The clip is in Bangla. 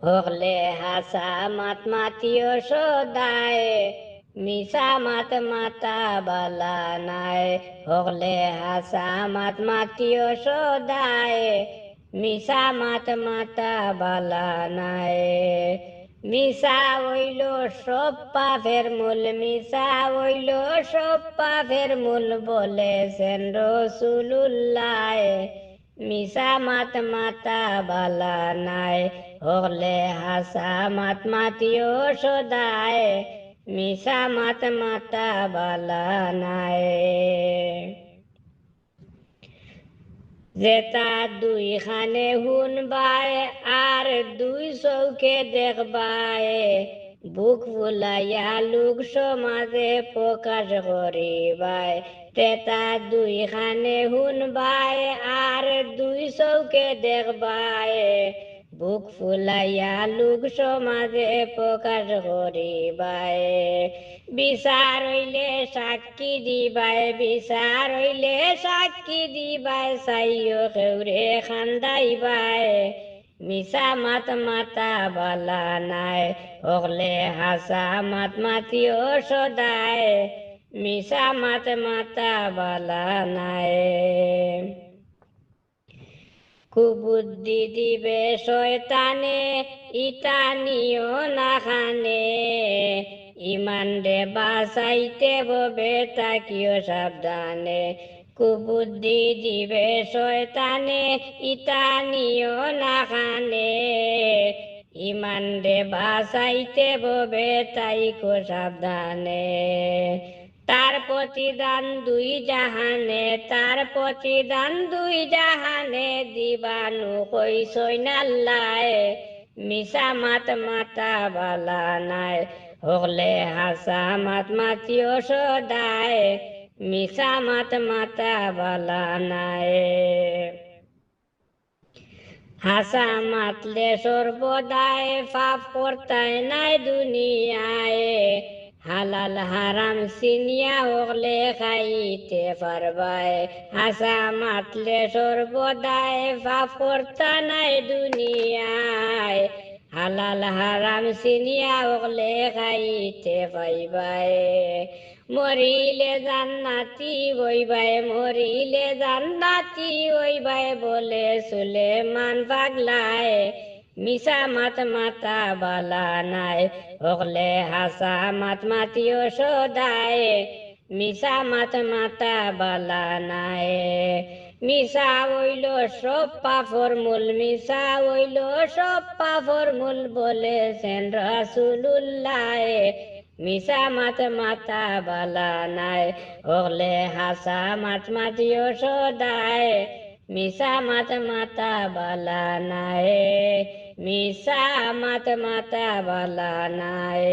হকলে হাসা মাত মাতিও সদায় মিশা মাত মাতা বালা নাই হকলে হাসা মাত মাতিও সদায় মিশা মাত মাতা বালা নাই মিশা হইল সব পাপের মূল মিশা হইল সব পাপের মূল বলেছেন রসুলুল্লাহ মিশা মাত মাতা বালা নাই হলে হাসা মাত মাতিও সদায় মিশা মাত মাতা বালা নাই যেটা দুই খানে শুনবায় আর দুই চৌকে দেখবায় বুক ফুলাইয়া লোক সমাজে প্রকাশ করিবায় তেতা দুই খানে শুনবায় আর দুই চৌকে দেখবায় বুক ফুলাইয়া লোক সমাজে প্রকাশ করিবায় বিচার হইলে সাক্ষী দিবায় বিচার হইলে সাক্ষী দিবায় চাইও কেউরে খান্দাইবায় মিশা মাত মাতা বালা নাই হকলে হাসা মাত মাতিও সদায় মিশা মাত মাতা বালা নাই কুবুদ্ধি দিবে শয়তানে ইটা নিও না খানে ইমান রে বাঁচাইতে ববে তাকিও সাবধানে কুবুদ্ধি দিবে শয়তানে ইটা নিও না খানে ইমান রে বাঁচাইতে ববে তাইকো সাবধানে তার প্রতিদান দুই জাহানে তার প্রতিদান দুই জাহানে দিবানু কইসই নাল্লায় মিশা মাত মাতা বালা নাই হলে হাসা মাত মাতিও সদায় মিশা মাত মাতা বালা নাই হাসা মাতলে সর্বদায় পাপ করতায় নাই দুনিয়ায় হালাল হারাম সিনিয়া হলে খাইতে পারবায় হাসা মাতলে সর্বদায় পাপ করতা নাই দুনিয়ায় হালাল হারাম সিনিয়া হলে খাইতে পাইবায় মরিলে জান্নাতি হইবায় মরিলে জান্নাতি হইবায় বলে সুলেমান পাগলায় মিশা মাত মাতা বালা নাই হকলে হাসা মাত মাতিও সদায় মিশা মাত মাতা বালা নাই মিশা হইল সব পাপর মূল মিশা হইল সব পাপর মূল বলেছেন রাসূলুল্লাহ মিশা মাত মাতা বালা নাই হকলে হাসা মাত মাতিও সদায় মিশা মাত মাতা বালা নাই মিশা মাত মাতা বালা নাই